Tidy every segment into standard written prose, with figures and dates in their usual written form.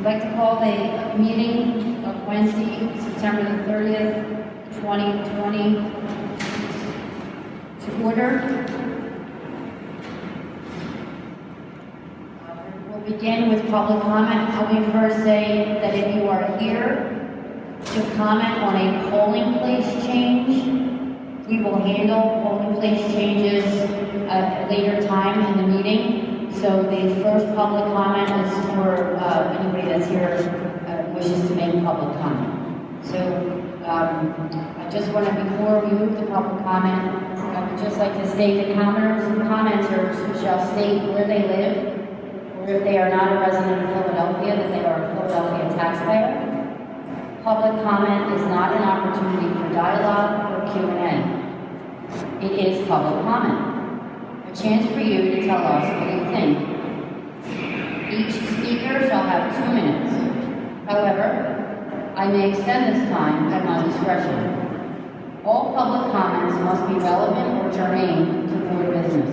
like to call the meeting of Wednesday, September the 30th, 2020 to order. We'll begin with public comment. Let me first say that if you are here to comment on a polling place change, we will handle polling place changes at a later time in the meeting. So the first public comment is for anybody that's here wishes to make public comment. So I just want to, before we move to public comment, I would just like to state the commenters shall state where they live, or if they are not a resident of Philadelphia, that they are a Philadelphia taxpayer. Public comment is not an opportunity for dialogue or Q&A. It is public comment. A chance for you to tell us what you think. Each speaker shall have 2 minutes. However, I may extend this time at my discretion. All public comments must be relevant or germane to board business.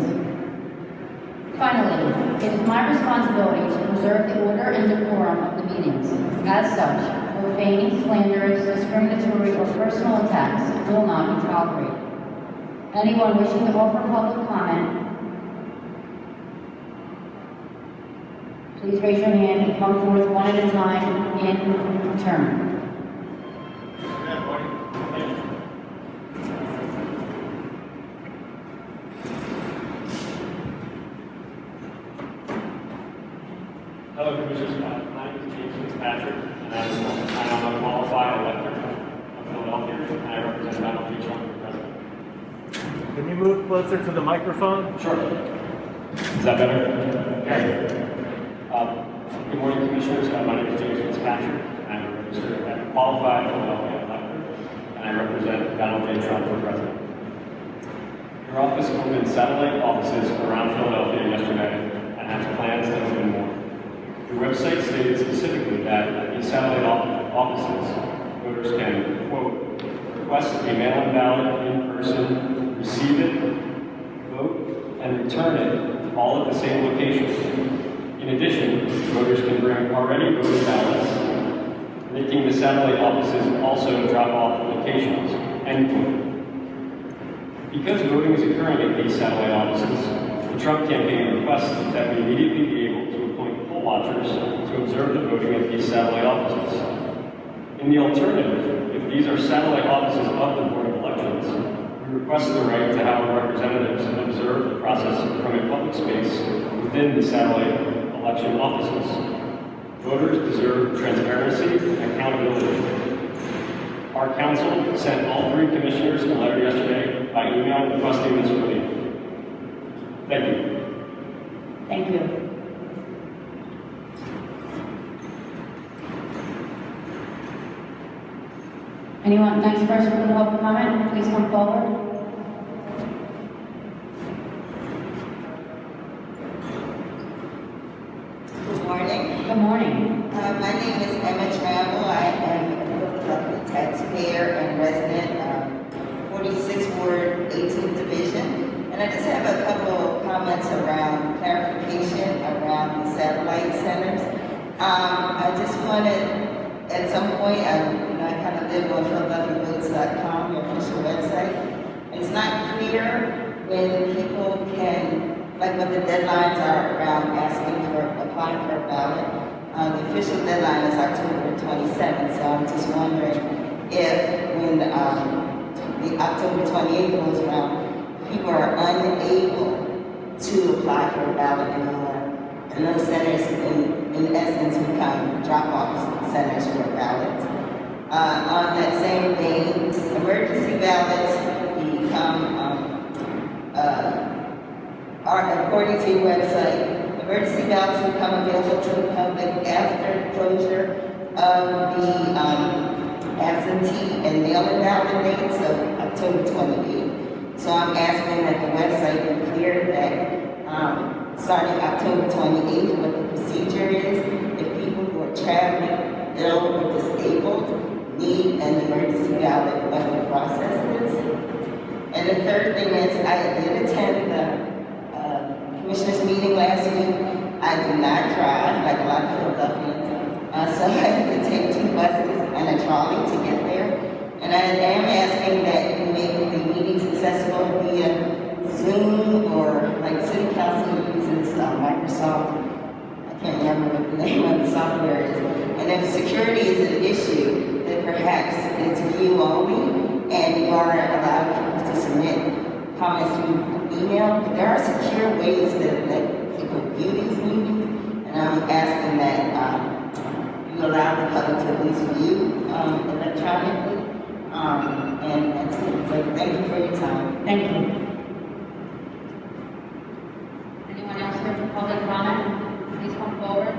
Finally, it is my responsibility to preserve the order and decorum of the meetings. As such, profane, slanderous, discriminatory, or personal attacks will not be tolerated. Anyone wishing to offer public comment, please raise your hand and come forth one at a time in turn. Hello, Commissioners. My name is James Fitzpatrick, and I'm a qualified elector of Philadelphia, and I represent Donald J. Trump for president. Can you move closer to the microphone? Sure. Is that better? Okay. Good morning, Commissioners. My name is James Fitzpatrick, and I'm a registered and qualified Philadelphia elector, and I represent Donald J. Trump for president. Your office opened satellite offices around Philadelphia yesterday and has plans to open more. Your website stated specifically that at these satellite offices, voters can, quote, request a mail-in ballot in person, receive it, vote, and return it all at the same location. In addition, voters can bring already voted ballots, making the satellite offices also drop-off locations, end quote. Because voting is occurring at these satellite offices, the Trump campaign requests that we immediately be able to appoint poll watchers to observe the voting at these satellite offices. In the alternative, if these are satellite offices of the Board of Elections, we request the right to have representatives observe the process from a public space within the satellite election offices. Voters deserve transparency and accountability. Our council sent all 3 commissioners a letter yesterday by email requesting this relief. Thank you. Thank you. Anyone, next person for the public comment, please come forward. Good morning. Good morning. My name is Tramble. I am a Philadelphia taxpayer and resident of 46th Ward, 18th Division. And I just have a couple of comments around clarification around the satellite centers. I just wanted, at some point, I kind of live on PhiladelphiaVotes.com, your official website. It's not clear when people can, like what the deadlines are around applying for a ballot. The official deadline is October 27th, so I'm just wondering if when the October 28th rolls around, people are unable to apply for a ballot anymore, and those centers in essence become drop-off centers for ballots. On that same vein, emergency ballots become, according to your website, emergency ballots become available to the public after closure of the absentee and mail-in ballot dates of October 28th. So I'm asking that the website be clear that starting October 28th, what the procedure is, if people who are traveling, ill, or disabled need an emergency ballot, what the process is. And the third thing is, I did attend the commissioners meeting last week. I do not drive, like a lot of Philadelphians. so I had to take 2 buses and a trolley to get there. And I am asking that you make the meetings accessible via Zoom or like City Council uses Microsoft. I can't remember what the name of the software is. And if security is an issue, then perhaps it's view only, and you are allowed people to submit comments through email. But there are secure ways that let people view these meetings, and I'm asking that you allow the public to at least view electronically. And that's it. So thank you for your time. Thank you. Anyone else here for public comment? Please come forward.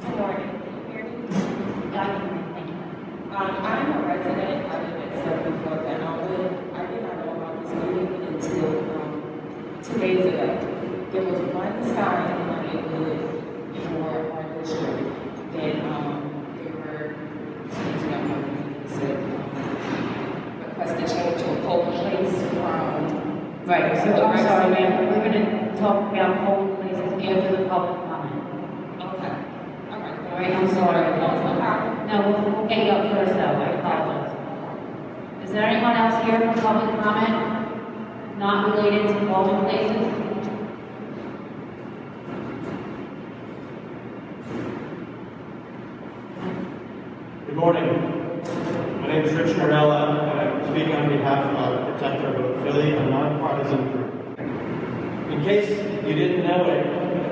Good morning. Can you hear me? Thank you. I'm a resident. I live at 74th and Elmwood. I did not know about this meeting until 2 days ago. There was one sign in my neighborhood for our district that they were request to change to a polling place from. Right, so I'm sorry, ma'am, we're gonna talk about polling places after the public comment. Okay. All right. All right, I'm sorry. No, it's no problem. No, we'll get you up first though, I apologize. Is there anyone else here for public comment not related to polling places? Good morning. My name is Rich Garella, and I'm speaking on behalf of Protector Vote Philly, a nonpartisan group. In case you didn't know it,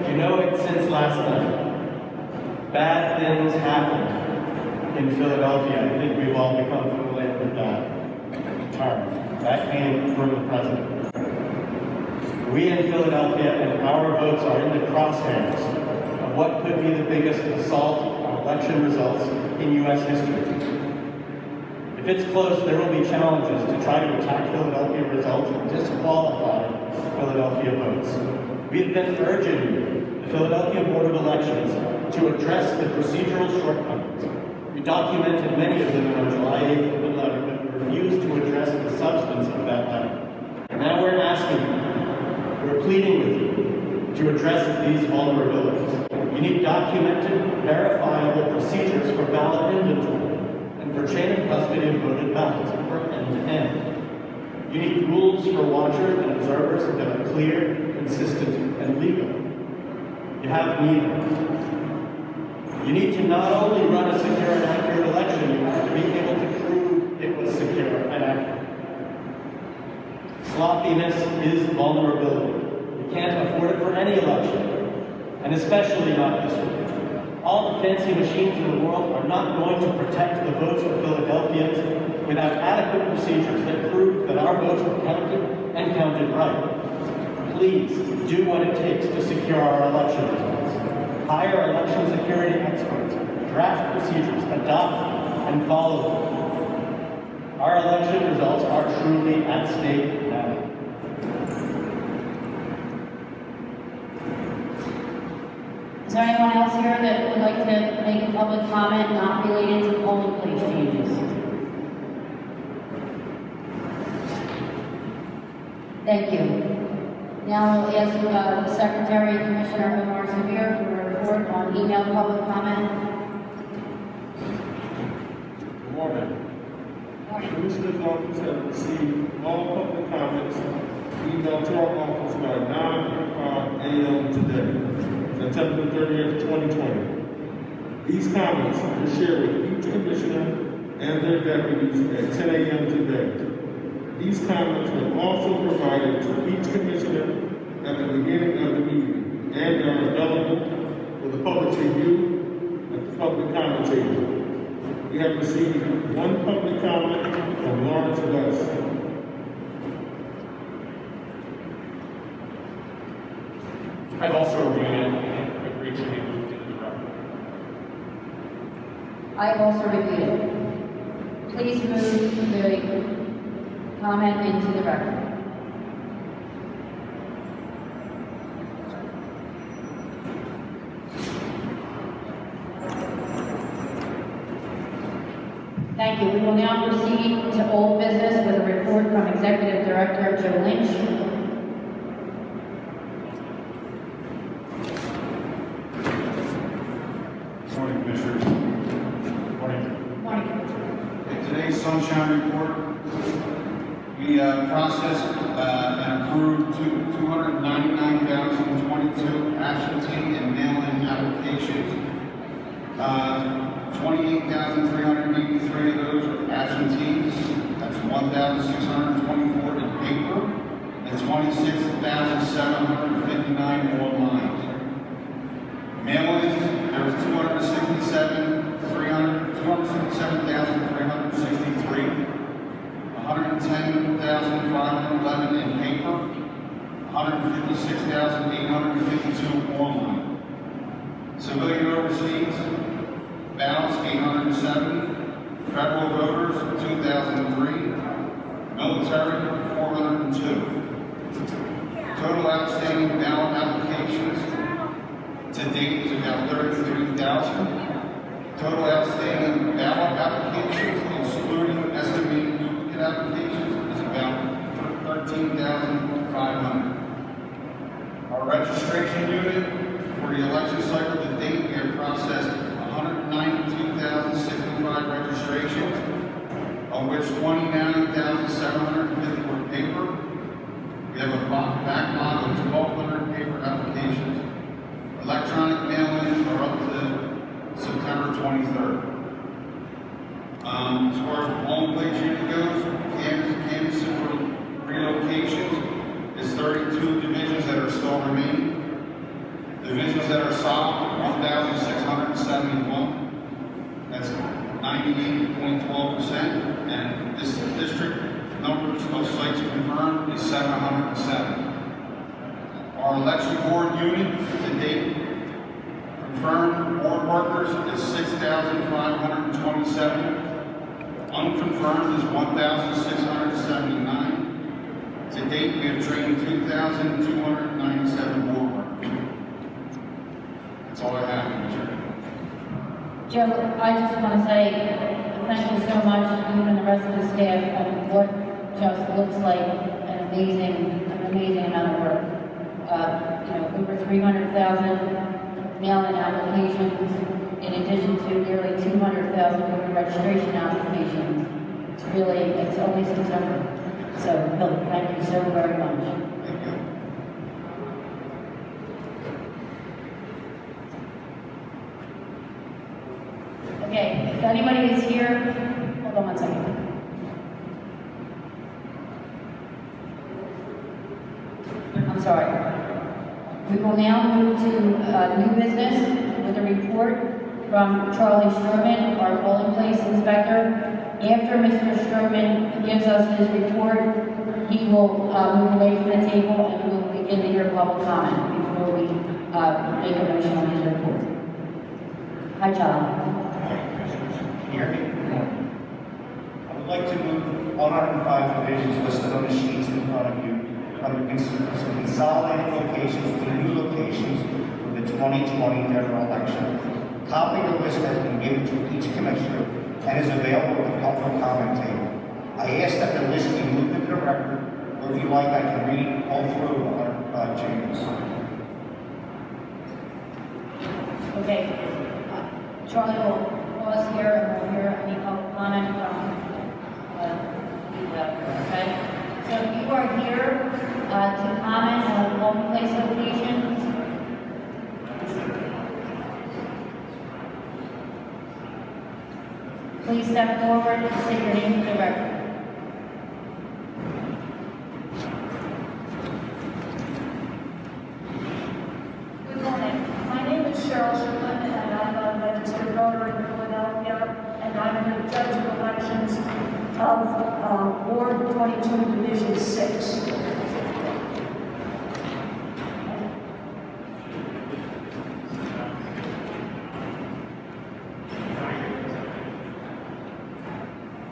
you know it since last night. Bad things happened in Philadelphia. I think we've all become familiar with that term. That came from the president. We in Philadelphia and our votes are in the crosshairs of what could be the biggest assault on election results in U.S. history. If it's close, there will be challenges to try to attack Philadelphia results and disqualify Philadelphia votes. We've been urging the Philadelphia Board of Elections to address the procedural shortcomings. We documented many of them in our July 8th open letter, but refused to address the substance of that letter. And now we're asking you, we're pleading with you to address these vulnerabilities. You need documented, verifiable procedures for ballot inventory and for chain of custody of voted ballots for end-to-end. You need rules for watchers and observers that are clear, consistent, and legal. You have neither. You need to not only run a secure and accurate election, you have to be able to prove it was secure and accurate. Sloppiness is vulnerability. You can't afford it for any election, and especially not this one. All the fancy machines in the world are not going to protect the votes of Philadelphians without adequate procedures that prove that our votes were counted and counted right. Please do what it takes to secure our election results. Hire election security experts, draft procedures, adopt and follow them. Our election results are truly at stake now. Is there anyone else here that would like to make a public comment not related to polling place changes? Thank you. Now we'll ask the Secretary, Commissioner Omar Sabir, for a report on email public comment. Good morning. Morning. Commissioner's office has received all public comments emailed to our office by 9:05 a.m. today, September 30th, 2020. These comments were shared with each commissioner and their deputies at 10 a.m. today. These comments were also provided to each commissioner at the beginning of the meeting and are available for the public's review at the public comment table. We have received one public comment from Lawrence West. I've also reviewed it and agreed to be moved into the record. I've also reviewed it. Please move the comment into the record. Thank you. We will now proceed to old business. Executive Director, Joe Lynch. Good morning, Commissioners. Good morning. Morning. In today's Sunshine Report, we processed and approved 299,022 absentee and mail-in applications. 28,383 of those are absentees. That's 1,624 in paper, and 26,759 online. Mail-ins, there was 267,363, 110,511 in paper, 156,852 online. Civilian overseas, ballots 807, federal voters 2,003, military 402. Total outstanding ballot applications to date is about 33,000. Total outstanding ballot applications, excluding estimated duplicate applications, is about 13,500. Our registration unit for the election cycle to date, we have processed 192,065 registrations, of which 29,750 were paper. We have a backlog of 1,200 paper applications. Electronic mail-ins are up to September 23rd. As far as the polling place unit goes, canvassing for relocations is 32 divisions that are still remaining. Divisions that are solved, 1,671. That's 98.12%. And this district numbers of sites confirmed is 707. Our election board unit to date, confirmed board workers is 6,527. Unconfirmed is 1,679. To date, we have trained 2,297 board workers. That's all I have, Commissioner. Joe, I just want to say thank you so much, you and the rest of the staff, and what just looks like an amazing amount of work. Over 300,000 mail-in applications, in addition to nearly 200,000 voter registration applications. It's only September. So, Bill, thank you so very much. Thank you. Okay, if anybody is here, hold on one second. I'm sorry. We will now move to new business with a report from Charlie Stroman, our polling place inspector. After Mr. Stroman gives us his report, he will move away from the table and we will begin to hear public comment before we make a motion on his report. Hi, Charlie. Hear me? I would like to move 105 divisions listed on the sheets in front of you from the consolidated locations to new locations for the 2020 general election. A copy of the list has been given to each commissioner and is available at the public comment table. I ask that the list be moved into the record, or if you like, I can read all through the 105 changes. Okay, Charlie will pause here and we'll hear any public comment from people out there, okay? So if you are here to comment on polling place locations, please step forward and say your name for the record. Good morning. My name is Cheryl Shipman, and I'm a registered voter in Philadelphia, and I'm the judge of elections of Ward 22, Division 6.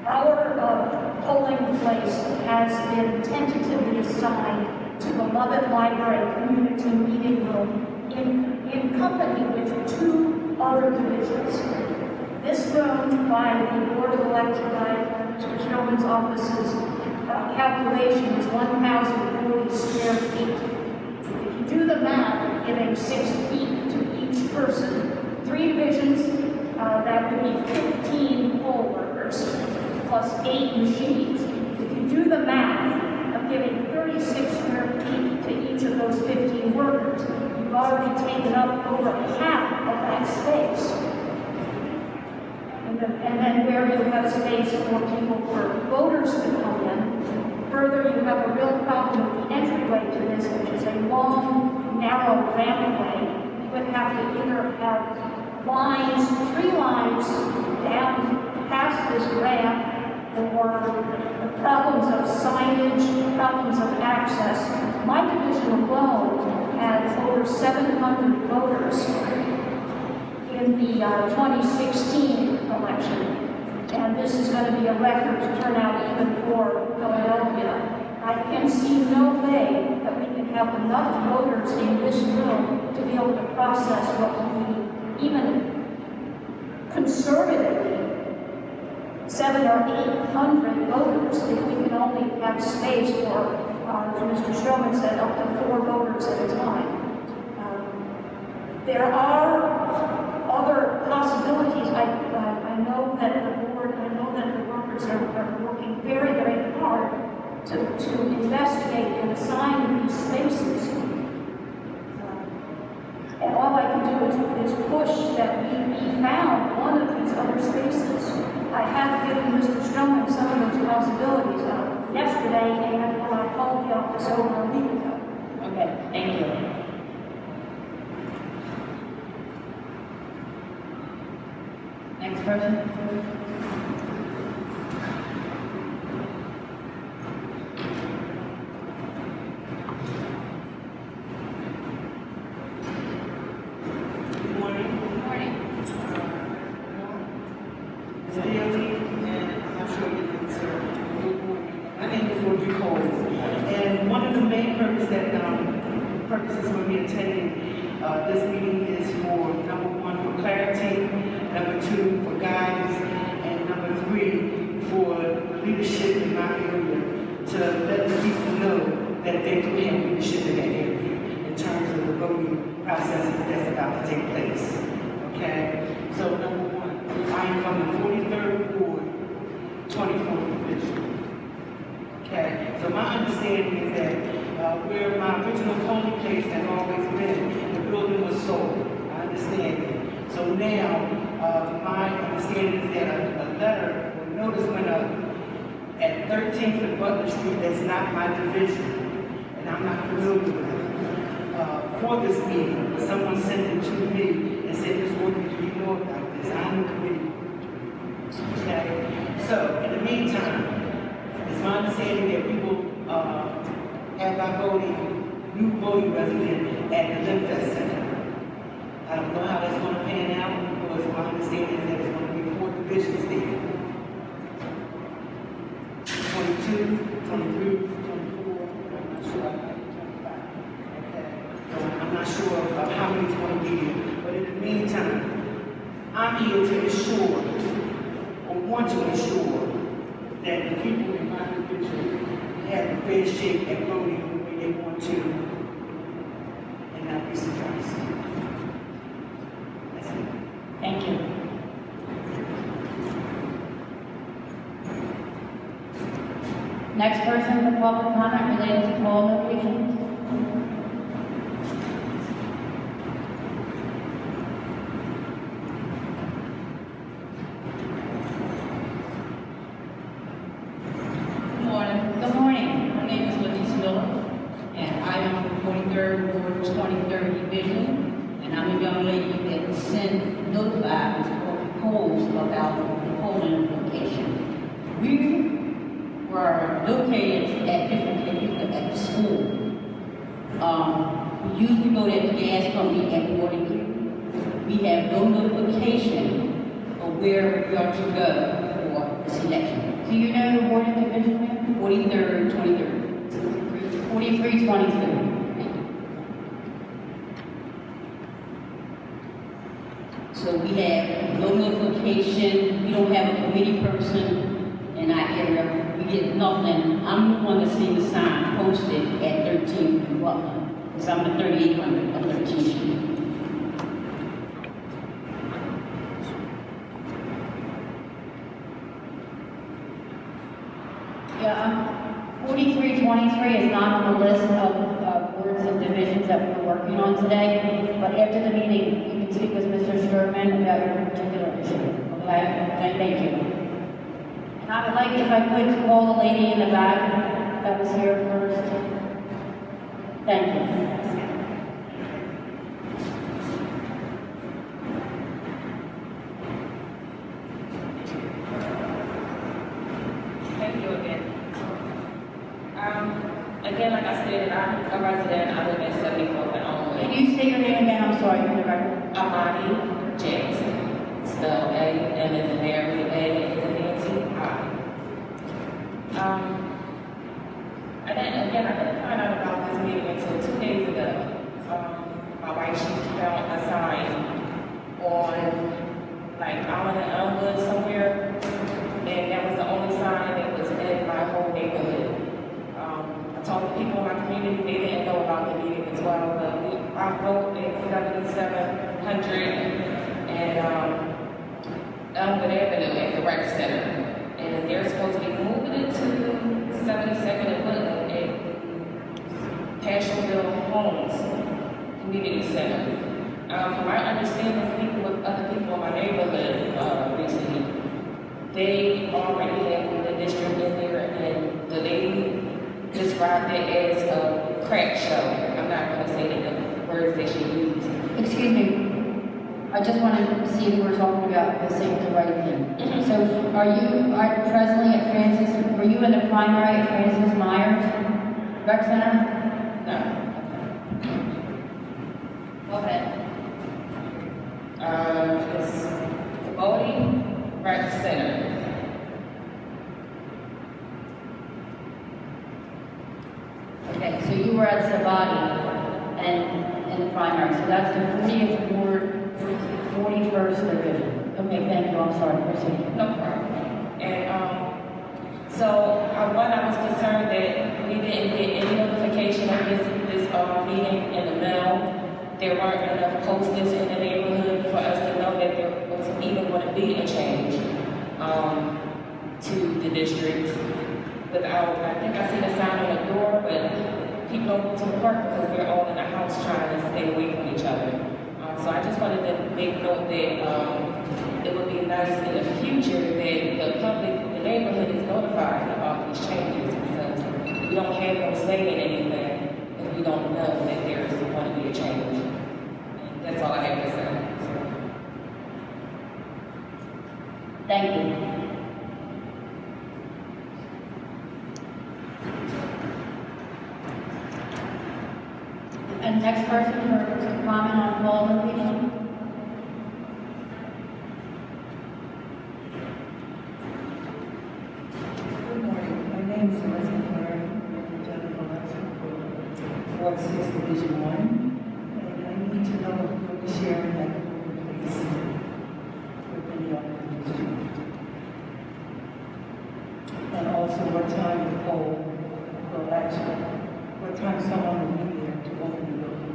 Our polling place has been tentatively assigned to the Lovett Library Community Meeting Room in company with 2 other divisions. This room by the Board of Election Gentlemen's offices calculation is 1,040 square feet. If you do the math, giving 6 feet to each person, 3 divisions, that would be 15 poll workers, plus 8 machines. If you do the math of giving 36 square feet to each of those 15 workers, you've already taken up over half of that space. And then where you have space for people, for voters to come in. Further, you have a real problem with the entryway to this, which is a long, narrow rampway. You would have to either have lines, 3 lines down past this ramp, or problems of signage, problems of access. My division alone had over 700 voters in the 2016 election. And this is going to be a record turnout even for Philadelphia. I can see no way that we can have enough voters in this room to be able to process what we even conservatively 700 or 800 voters if we can only have space for, as Mr. Stroman said, up to 4 voters at a time. There are other possibilities. I know that the board, I know that the workers are working very, very hard to investigate and assign these spaces. And all I can do is push that we found one of these other spaces. I have given Mr. Stroman some of those possibilities yesterday and when I called the office over a week ago. Okay, thank you. Next person. Lisa Deeley, and I'm not sure you can answer. My name is Roger Cole, and one of the main purposes for me attending this meeting is for number 1 for clarity, number 2 for guidance, and number 3 for the leadership in my area to let the people know that they do have leadership in that area in terms of the voting processes that's about to take place. Okay, so number 1. I am from the 43rd Ward, 24th Division. Okay, so my understanding is that where my original polling place has always been, the building was sold. I understand it. So now, my understanding is that a letter or notice went up at 13th and Butler Street that's not my division, and I'm not familiar with it, for this meeting, but someone sent it to me and said, Ms. Orton, do you know about this? I'm the committee. Okay, so in the meantime, it's my understanding that people have our new voting resident at the Lynch Center. I don't know how that's going to pan out because my understanding is that it's going to be 4 divisions there. 22, 23, 24, I'm not sure about 25. Okay, so I'm not sure of how many is going to be there. But in the meantime, I'm here to ensure, or want to ensure, that the people in my division have a fair shake at voting the way they want to, and not be surprised. That's it. Thank you. Next person for public comment related to poll locations. Good morning. My name is Phila, and I am from 43rd Ward, 23rd Division, and I'm a young lady that notified or proposed about the polling location. We were located at different at the school. We usually go to the gas company at Waterloo. We have no notification of where we are to go for this election. Do you know the ward and division, ma'am? 43rd, 23rd. 43, 22. So we have no notification, we don't have a committee person in our area. We get nothing. I'm the one that seen the sign posted at 13th and Rutland, because I'm the 3800 of 13th Street. Yeah, 4323 is not on the list of words and divisions that we're working on today, but after the meeting, you can speak with Mr. Stroman about your particular issue, okay? Thank you. And I would like, if I could, to call the lady in the back that was here first. Thank you. Thank you again. Again, like I said, I'm a resident. I live in 74th and Only. Can you state your name again? I'm sorry for the record. Amani Jackson. Spelled A-M as in Mary, A as in Nancy, I. I didn't find out about this meeting until 2 days ago. My wife, she found a sign on, like, Island and Elmwood somewhere, and that was the only sign that was in my whole neighborhood. I talked to people in my community, they didn't know about the meeting as well, but I vote at 7700 and Elmwood Avenue at the rec center. And they're supposed to be moving it to 72nd and Woodland at Passionville Homes Community Center. From my understanding, speaking with other people in my neighborhood recently, they already have the district in there, and the lady described it as a crack show. I'm not going to say the words that she used. Excuse me. I just want to see if we're talking about the same, the right thing. So, are you presently at Francis? Were you in the primary at Francis Myers Rec Center? No. Go ahead. It's the voting rec center. Okay, so you were at Sabati and in the primary. So that's the 40th Ward, 41st Division. Okay, thank you. I'm sorry. Proceed. No problem. And one, I was concerned that we didn't get any notification of this meeting in the mail. There weren't enough posters in the neighborhood for us to know that there was even going to be a change to the districts. I think I see the sign on the door, but people don't go to the park because we're all in the house trying to stay away from each other. So I just wanted to make note that it would be nice in the future that the public, the neighborhood is notified about these changes, because we don't have them saying anything if we don't know that there's going to be a change. And that's all I have to say. Thank you. And next person for comment on poll location. Good morning. My name is Elizabeth Mary. I'm general election for Ward 6, Division 1. And I need to know who will be sharing that place within the other division. And also what time the poll will actually, what time someone will be there to open the building.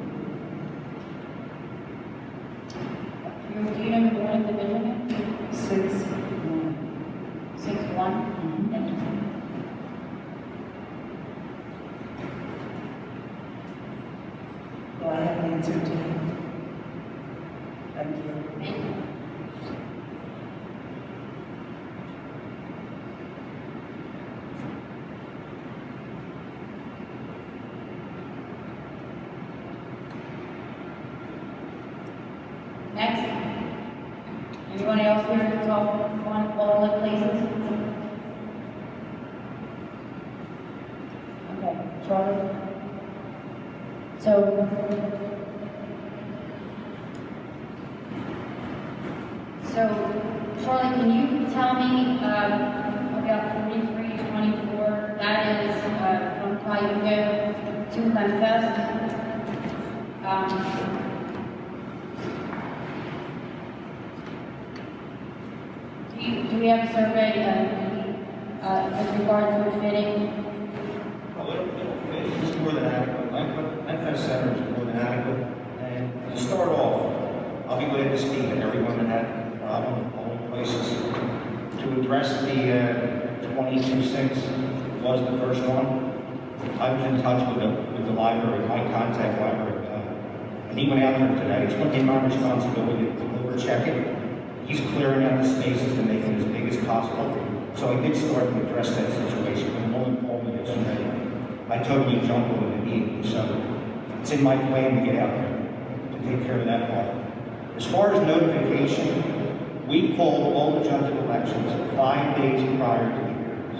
Do you know the board division? 6-1. 6-1? Thank you. Well, I have an answer to you. Thank you. Thank you. Next. Anyone else here to talk on all the places? Okay, Charlie. So Charlie, can you tell me about 4324? That is from Cayuga to Memphis. Do we have a survey, regard to it fitting? It's more than adequate. Lynch Center is more than adequate. And to start off, I'll be glad to speak to everyone that had a problem with polling places. To address the 22-6 was the first one. I was in touch with the library, my contact library guy, and he went out there today. It's not my responsibility to overcheck it. He's clearing out the spaces and making it as big as possible. So I did start to address that situation. When no one called me yesterday, I totally jumped over the meeting. So it's in my plan to get out there to take care of that part. As far as notification, we called all the judicial elections 5 days prior to the hearings.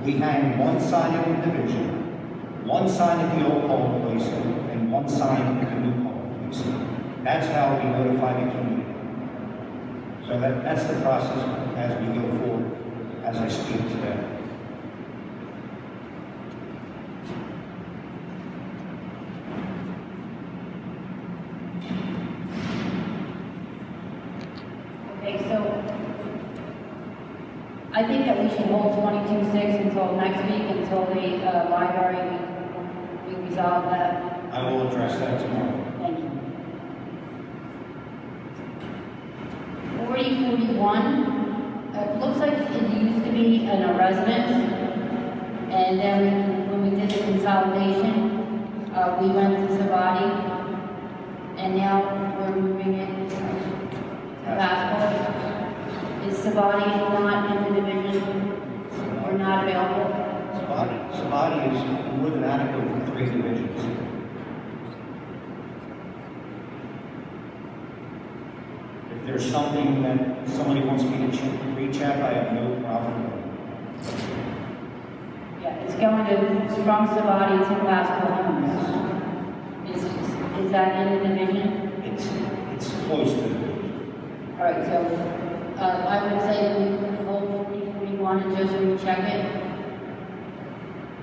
We hang one sign at the division, one sign at the old polling place, and one sign at the new polling place. That's how we notify the community. So that's the process as we go forward, as I speak today. Okay, so I think that we should hold 22-6 until next week, until the library, we resolve that. I will address that tomorrow. Thank you. 4041, it looks like it used to be in a residence, and then when we did the consolidation, we went to Savati, and now we're moving it to Passport. Is Savati not in the division or not available? Sabati is more than adequate for 3 divisions. If there's something that somebody wants me to recheck, I have no problem with it. Yeah, it's going to, from Savati to Passport homes. Is that in the division? It's close to it. All right, so I would say that we hold 4041 and just recheck it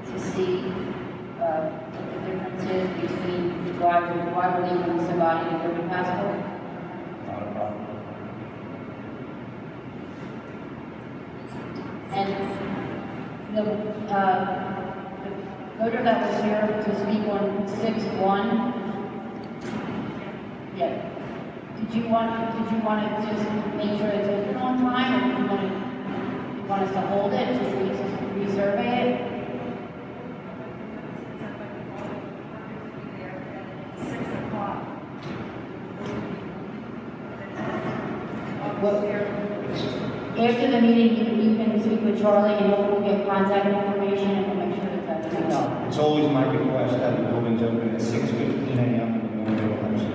to see what the difference is between why we're leaving Savati and Urban Passport. Not a problem. And the voter that was here to speak on 6-1, yeah. Did you want to just make sure it's open on time, or you want us to hold it, just resurvey it? 6 o'clock. After the meeting, you can speak with Charlie, and we'll get contact information, and we'll make sure that that's resolved. It's always my request that the building's open at 6:15 a.m. in the morning of election.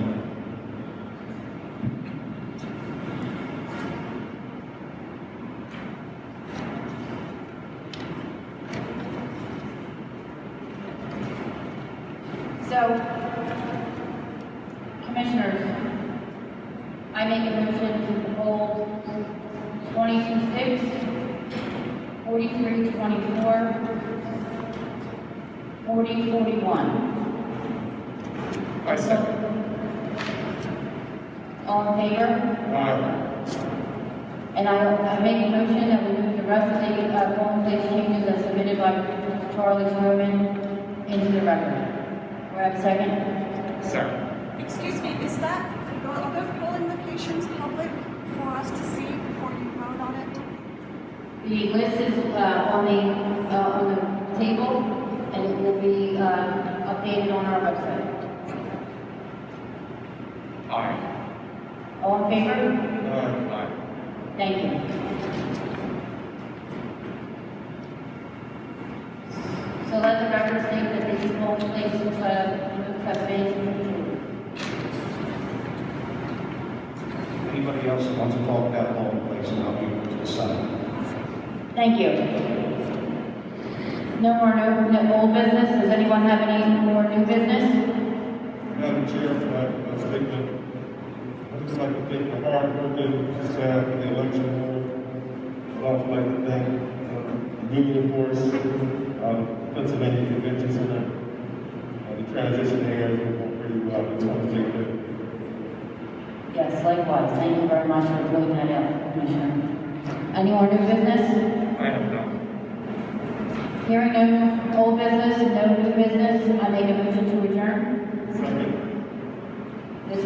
So, Commissioners, I make a motion to hold 22-6, 43-24, 40-41. I second. All in favor? Aye. And I make a motion that we move the rest of the polling place changes as submitted by Charlie Stroman into the record. Do I have a second? Second. Excuse me, are those polling locations public for us to see before you vote on it? The list is on the table, and it will be updated on our website. Aye. All in favor? Aye. Thank you. So let the record state that these polling places have been approved. Anybody else who wants to talk about polling places, I'll be able to the side. Thank you. No more old business. Does anyone have any more new business? Madam Chair, I'd just like to thank the hard working staff for the election board. I'd also like to thank the union force, Pennsylvania Convention Center, the transition areas are going pretty well. I just want to say that. Yes, likewise. Thank you very much for pointing that out, Commissioner. Any more new business? I have none. Hearing no old business, no new business, I make a motion to adjourn. This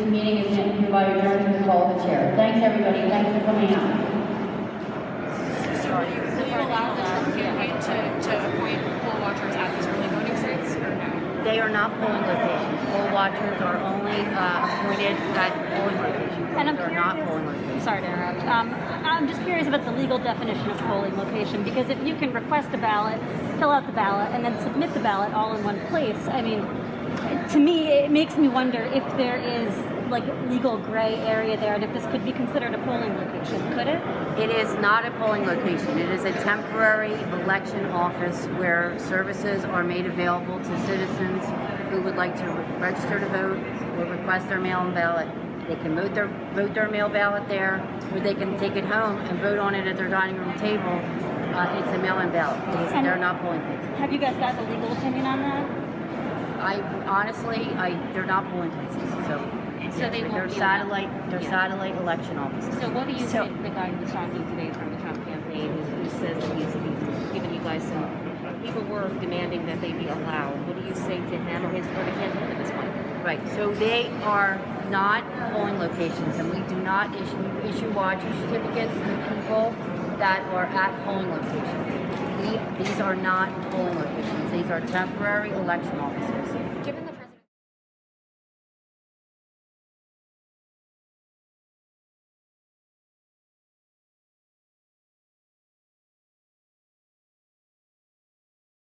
meeting is hereby adjourned to the call of the chair. Thanks, everybody. Thanks for coming out. Will you allow the Trump campaign to appoint poll watchers at these early voting sites, or no? They are not polling locations. Poll watchers are only appointed at polling locations. And They're not polling locations. Sorry to interrupt. I'm just curious about the legal definition of polling location, because if you can request a ballot, fill out the ballot, and then submit the ballot all in one place, I mean, to me, it makes me wonder if there is like legal gray area there, and if this could be considered a polling location. Could it? It is not a polling location. It is a temporary election office where services are made available to citizens who would like to register to vote or request their mail-in ballot. They can vote their mail ballot there, or they can take it home and vote on it at their dining room table. It's a mail-in ballot. They're not polling places. Have you guys got the legal opinion on that? They're not polling places. So they won't they're be satellite. They're satellite election offices. So what do you think the guy who's talking today from the Trump campaign, who says that he's giving you guys some people were demanding that they be allowed? What do you say to him or the campaign at this point? Right. So they are not polling locations, and we do not issue watcher certificates to people that are at polling locations. These are not polling locations. These are temporary election officers.